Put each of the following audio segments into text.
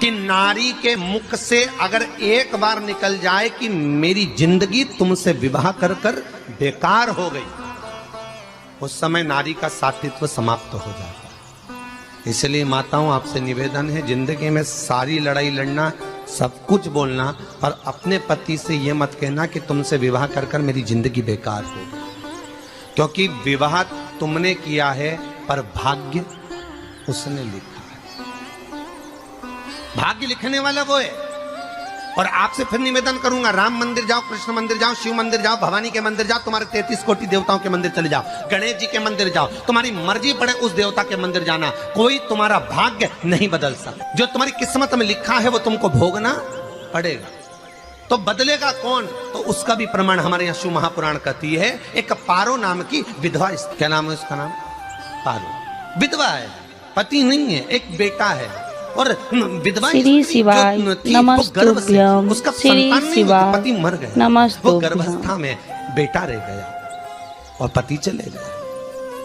कि नारी के मुख से अगर एक बार निकल जाए कि मेरी जिंदगी तुमसे विवाह कर कर बेकार हो गई, उस समय नारी का साथित्व समाप्त हो जाता है। इसलिए माताओं, आपसे निवेदन है, जिंदगी में सारी लड़ाई लड़ना, सब कुछ बोलना, पर अपने पति से यह मत कहना कि तुमसे विवाह कर कर मेरी जिंदगी बेकार हो गई। क्योंकि विवाह तुमने किया है पर भाग्य उसने लिखा है। भाग्य लिखने वाला वो है। और आपसे फिर निवेदन करूंगा, राम मंदिर जाओ, कृष्ण मंदिर जाओ, शिव मंदिर जाओ, भवानी के मंदिर जाओ, तुम्हारे 33 कोटि देवताओं के मंदिर चले जाओ, गणेश जी के मंदिर जाओ, तुम्हारी मर्जी पड़े उस देवता के मंदिर जाना, कोई तुम्हारा भाग्य नहीं बदल सकता। जो तुम्हारी किस्मत में लिखा है वो तुमको भोगना पड़ेगा। तो बदलेगा कौन? तो उसका भी प्रमाण हमारे यहाँ शिव महापुराण कहती है। एक पारो नाम की विधवा, क्या नाम है उसका? नाम पारो। विधवा है, पति नहीं है, एक बेटा है। और विधवा श्री शिवाय नमस्तुभ्यं, उसका श्री शिवाय पति मर गया, वो गर्भावस्था में बेटा रह गया और पति चले गए।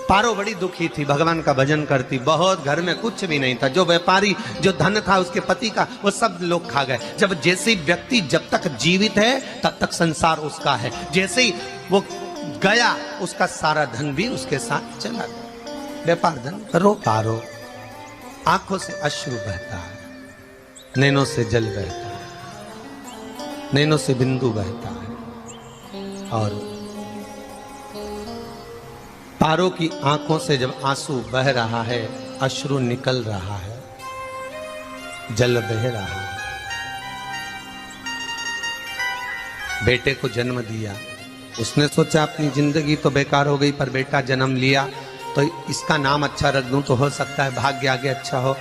पारो बड़ी दुखी थी, भगवान का भजन करती बहुत, घर में कुछ भी नहीं था। जो व्यापारी, जो धन था उसके पति का, वो सब लोग खा गए। जब जैसे व्यक्ति जब तक जीवित है तब तक संसार उसका है, जैसे ही वो गया उसका सारा धन भी उसके साथ चला गया। व्यापार धन रो पारो, आंखों से अश्रु बहता है, नैनों से जल बहता है, नैनों से बिंदु बहता है। और पारो की आंखों से जब आंसू बह रहा है, अश्रु निकल रहा है, जल बह रहा है, बेटे को जन्म दिया, उसने सोचा अपनी जिंदगी तो बेकार हो गई, पर बेटा जन्म लिया तो इसका नाम अच्छा रख दूं तो हो सकता है भाग्य आगे अच्छा हो।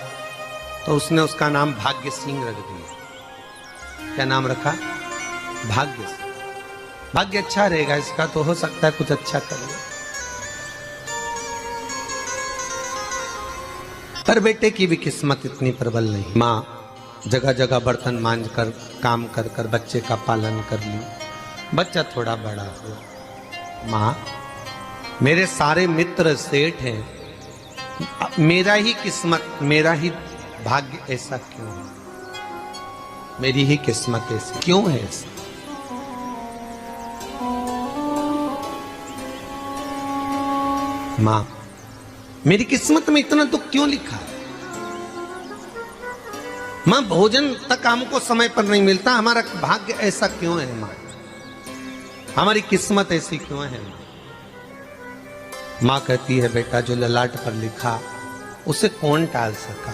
तो उसने उसका नाम भाग्य सिंह रख दिया। क्या नाम रखा? भाग्य सिंह। भाग्य अच्छा रहेगा इसका, तो हो सकता है कुछ अच्छा करेगा। पर बेटे की भी किस्मत इतनी प्रबल नहीं। माँ जगह जगह बर्तन मांझ कर, काम कर कर बच्चे का पालन कर ली, बच्चा थोड़ा बड़ा हुआ। माँ, मेरे सारे मित्र सेठ हैं, मेरा ही किस्मत, मेरा ही भाग्य ऐसा क्यों है? मेरी ही किस्मत ऐसी क्यों है? ऐसा मां, मेरी किस्मत में इतना दुख क्यों लिखा है? मां, भोजन तक हमको समय पर नहीं मिलता, हमारा भाग्य ऐसा क्यों है? मां, हमारी किस्मत ऐसी क्यों है? माँ कहती है, बेटा जो ललाट पर लिखा उसे कौन टाल सका।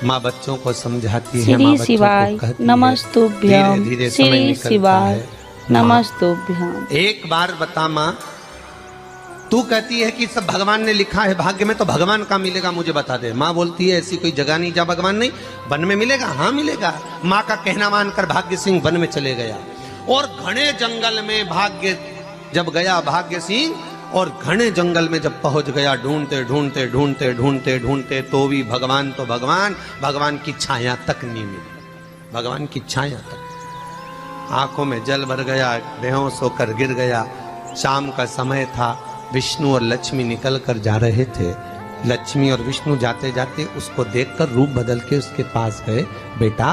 माँ बच्चों को समझाती है, माँ बच्चों को कहती है, नमस्तुभ्यं, धीरे समय निकलता है। नमस्तुभ्यं। एक बार बता माँ, तू कहती है कि सब भगवान ने लिखा है भाग्य में, तो भगवान का मिलेगा मुझे बता दे। माँ बोलती है, ऐसी कोई जगह नहीं जहाँ भगवान नहीं। वन में मिलेगा? हाँ मिलेगा। माँ का कहना मानकर भाग्य सिंह वन में चले गया और घने जंगल में भाग्य जब गया, भाग्य सिंह, और घने जंगल में जब पहुंच गया, ढूंढते ढूंढते ढूंढते ढूंढते ढूंढते तो भी भगवान, तो भगवान की छाया तक नहीं मिली। भगवान की छाया तक। आंखों में जल भर गया, बेहोश होकर गिर गया। शाम का समय था, विष्णु और लक्ष्मी निकल कर जा रहे थे। लक्ष्मी और विष्णु जाते जाते उसको देखकर रूप बदल के उसके पास गए। बेटा,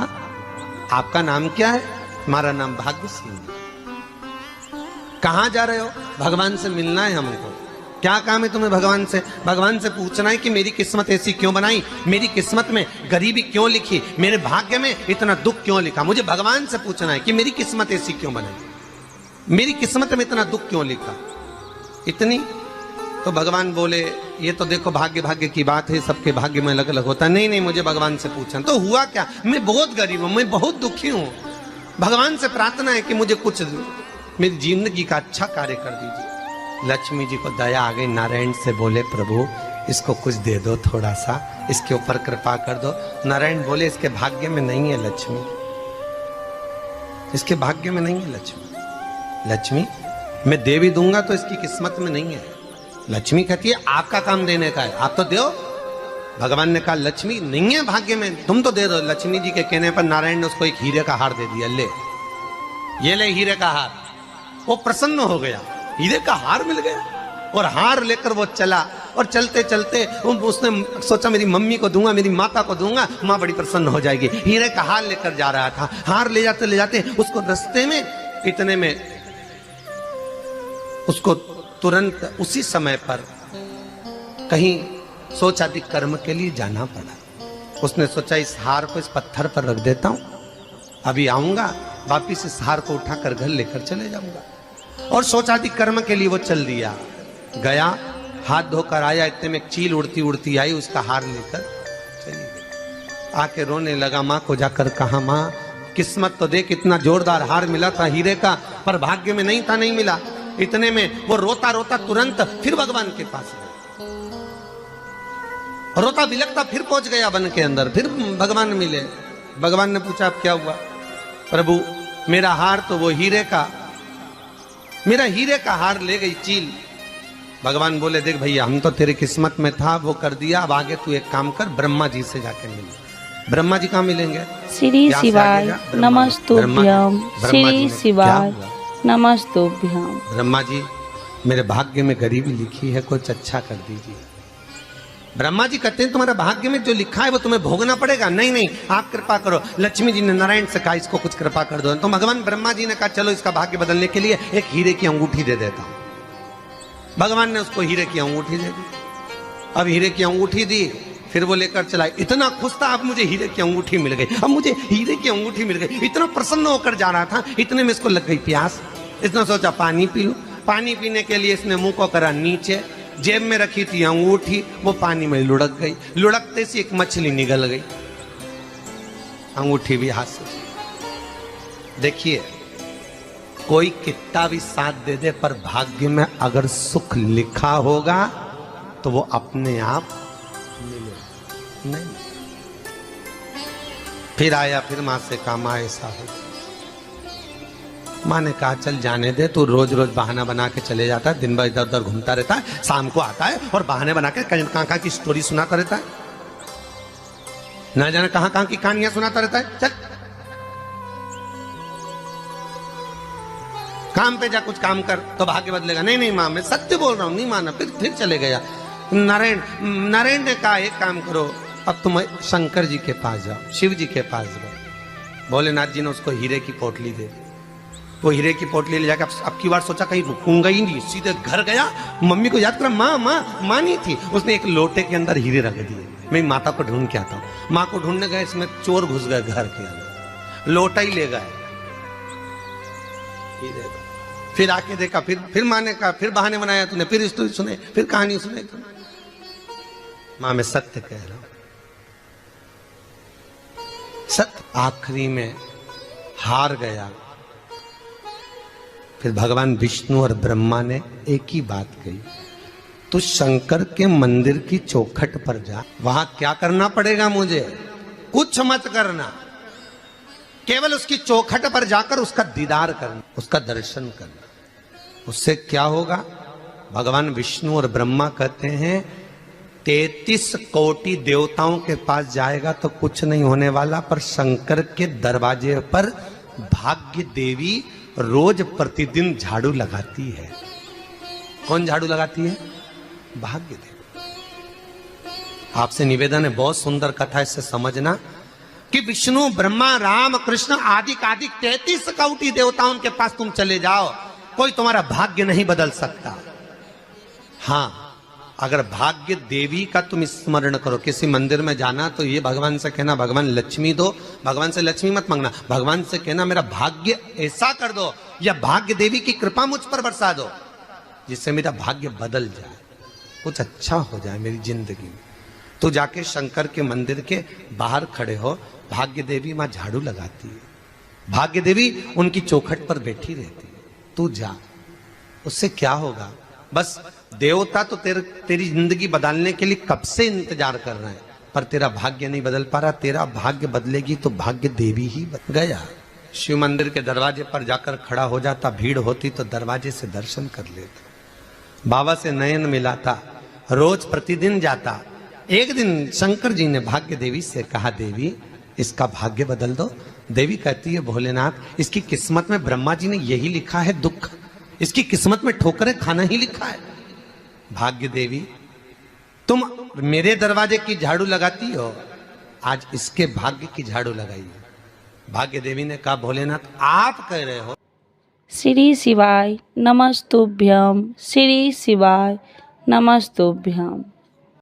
आपका नाम क्या है? हमारा नाम भाग्य सिंह। कहाँ जा रहे हो? भगवान से मिलना है हमको। क्या काम है तुम्हें भगवान से? भगवान से पूछना है कि मेरी किस्मत ऐसी क्यों बनाई, मेरी किस्मत में गरीबी क्यों लिखी, मेरे भाग्य में इतना दुख क्यों लिखा। मुझे भगवान से पूछना है कि मेरी किस्मत ऐसी क्यों बनाई, मेरी किस्मत में इतना दुख क्यों लिखा। इतनी तो भगवान बोले, ये तो देखो भाग्य भाग्य की बात है, सबके भाग्य में अलग अलग होता है। नहीं नहीं, मुझे भगवान से पूछना। तो हुआ क्या? मैं बहुत गरीब हूं, मैं बहुत दुखी हूं, भगवान से प्रार्थना है कि मुझे कुछ मेरी जिंदगी का अच्छा कार्य कर दीजिए। लक्ष्मी जी को दया आ गई, नारायण से बोले, प्रभु इसको कुछ दे दो, थोड़ा सा इसके ऊपर कृपा कर दो। नारायण बोले, इसके भाग्य में नहीं है लक्ष्मी, इसके भाग्य में नहीं है लक्ष्मी। लक्ष्मी मैं दे भी दूंगा तो इसकी किस्मत में नहीं है। लक्ष्मी कहती है, आपका काम देने का है, आप तो दो। भगवान ने कहा, लक्ष्मी नहीं है भाग्य में, तुम तो दे दो। लक्ष्मी जी के कहने पर नारायण ने उसको एक हीरे का हार दे दिया। ले, ये ले हीरे का हार। वो प्रसन्न हो गया, हीरे का हार मिल गया। और हार लेकर वो चला और चलते चलते उसने सोचा मेरी मम्मी को दूंगा, मेरी माता को दूंगा, माँ बड़ी प्रसन्न हो जाएगी। हीरे का हार लेकर जा रहा था। हार ले जाते उसको रास्ते में इतने में उसको तुरंत उसी समय पर कहीं सोचादि कर्म के लिए जाना पड़ा। उसने सोचा इस हार को इस पत्थर पर रख देता हूं, अभी आऊंगा वापिस इस हार को उठाकर घर लेकर चले जाऊंगा। और सोचादि कर्म के लिए वो चल दिया। गया, हाथ धोकर आया, इतने में एक चील उड़ती उड़ती आई, उसका हार लेकर चली गई। आके रोने लगा, माँ को जाकर कहा, माँ किस्मत तो देख, इतना जोरदार हार मिला था हीरे का, पर भाग्य में नहीं था, नहीं मिला। इतने में वो रोता रोता तुरंत फिर भगवान के पास गया, रोता बिलखता फिर पहुंच गया वन के अंदर। फिर भगवान मिले। भगवान ने पूछा अब क्या हुआ? प्रभु मेरा हार तो वो हीरे का, मेरा हीरे का हार ले गई चील। भगवान बोले देख भैया, हम तो तेरी किस्मत में था, वो कर दिया, अब आगे तू एक काम कर, ब्रह्मा जी से जाके मिल। ब्रह्मा जी कहाँ मिलेंगे? श्री शिवाय नमस्तुभ्यं। श्री शिवाय नमस्तुभ्यं। ब्रह्मा जी मेरे भाग्य में गरीबी लिखी है, कुछ अच्छा कर दीजिए। ब्रह्मा जी कहते हैं तुम्हारा भाग्य में जो लिखा है वो तुम्हें भोगना पड़ेगा। नहीं नहीं, आप कृपा करो। लक्ष्मी जी ने नारायण से कहा इसको कुछ कृपा कर दो। तो भगवान ब्रह्मा जी ने कहा चलो इसका भाग्य बदलने के लिए एक हीरे की अंगूठी दे देता हूं। भगवान ने उसको हीरे की अंगूठी दे दी। अब हीरे की अंगूठी दी, फिर वो लेकर चला। इतना खुश था, अब मुझे हीरे की अंगूठी मिल गई, अब मुझे हीरे की अंगूठी मिल गई। इतना प्रसन्न होकर जा रहा था, इतने में इसको लग गई प्यास। इसने सोचा पानी पी लूं। पानी पीने के लिए इसने मुंह को करा नीचे, जेब में रखी थी अंगूठी, वो पानी में लुढ़क गई। लुढ़कते से एक मछली निगल गई, अंगूठी भी हाथ से। देखिए, कोई कितना भी साथ दे दे, पर भाग्य में अगर सुख लिखा होगा तो वो अपने आप मिलेगा। नहीं, फिर आया, फिर मां से कहा मां ऐसा हो। माँ ने कहा चल जाने दे, तू रोज रोज बहाना बना के चले जाता है, दिन भर इधर उधर घूमता रहता है, शाम को आता है और बहाने बना के कहाँ की स्टोरी सुनाता रहता है, ना जाने कहाँ की कहानियां सुनाता रहता है। चल काम पे जा, कुछ काम कर तो भाग्य बदलेगा। नहीं नहीं माँ, मैं सत्य बोल रहा हूँ। नहीं माना, फिर चले गया। नारायण ने कहा एक काम करो, अब तुम शंकर जी के पास जाओ, शिव जी के पास जाओ। भोलेनाथ जी ने उसको हीरे की पोटली दे दी। वो हीरे की पोटली ले जाकर अब की बार सोचा कहीं रुकूंगा ही नहीं, सीधे घर गया। मम्मी को याद करा, माँ नहीं थी। उसने एक लोटे के अंदर हीरे रख दिए। मैं माता को ढूंढ के आता हूँ। माँ को ढूंढने गए, इसमें चोर घुस गए घर के अंदर, लोटा ही ले गए। फिर आके देखा, फिर माँ ने कहा, फिर बहाने बनाया तूने, फिर स्टोरी सुने, फिर कहानी सुने। माँ मैं सत्य कह रहा हूं, सत्य। आखिरी में हार गया। फिर भगवान विष्णु और ब्रह्मा ने एक ही बात कही, तू शंकर के मंदिर की चौखट पर जा। वहां क्या करना पड़ेगा मुझे? कुछ मत करना, केवल उसकी चौखट पर जाकर उसका दीदार करना, उसका दर्शन करना। उससे क्या होगा? भगवान विष्णु और ब्रह्मा कहते हैं 33 कोटि देवताओं के पास जाएगा तो कुछ नहीं होने वाला, पर शंकर के दरवाजे पर भाग्य देवी रोज प्रतिदिन झाड़ू लगाती है। कौन झाड़ू लगाती है? भाग्य देवी। आपसे निवेदन है, बहुत सुंदर कथा, इससे समझना कि विष्णु ब्रह्मा राम कृष्ण आदि 33 कोटि देवताओं के पास तुम चले जाओ, कोई तुम्हारा भाग्य नहीं बदल सकता। हाँ, अगर भाग्य देवी का तुम स्मरण करो, किसी मंदिर में जाना तो ये भगवान से कहना भगवान लक्ष्मी दो। भगवान से लक्ष्मी मत मांगना, भगवान से कहना मेरा भाग्य ऐसा कर दो, या भाग्य देवी की कृपा मुझ पर बरसा दो जिससे मेरा भाग्य बदल जाए, कुछ अच्छा हो जाए मेरी जिंदगी में। तो जाके शंकर के मंदिर के बाहर खड़े हो, भाग्य देवी मां झाड़ू लगाती है, भाग्य देवी उनकी चौखट पर बैठी रहती है। तू जा, उससे क्या होगा? बस देवता तो तेरी जिंदगी बदलने के लिए कब से इंतजार कर रहे हैं, पर तेरा भाग्य नहीं बदल पा रहा। तेरा भाग्य बदलेगी तो भाग्य देवी ही बदल गया। शिव मंदिर के दरवाजे पर जाकर खड़ा हो जाता, भीड़ होती तो दरवाजे से दर्शन कर लेता, बाबा से नयन मिलाता, रोज प्रतिदिन जाता। एक दिन शंकर जी ने भाग्य देवी से कहा, देवी इसका भाग्य बदल दो। देवी कहती है, भोलेनाथ इसकी किस्मत में ब्रह्मा जी ने यही लिखा है दुख, इसकी किस्मत में ठोकरें खाना ही लिखा है। भाग्य देवी तुम मेरे दरवाजे की झाड़ू लगाती हो, आज इसके भाग्य की झाड़ू लगाइए। भाग्य देवी ने कहा भोलेनाथ आप कह रहे हो। श्री शिवाय नमस्तुभ्यम, श्री शिवाय नमस्तुभ्यम।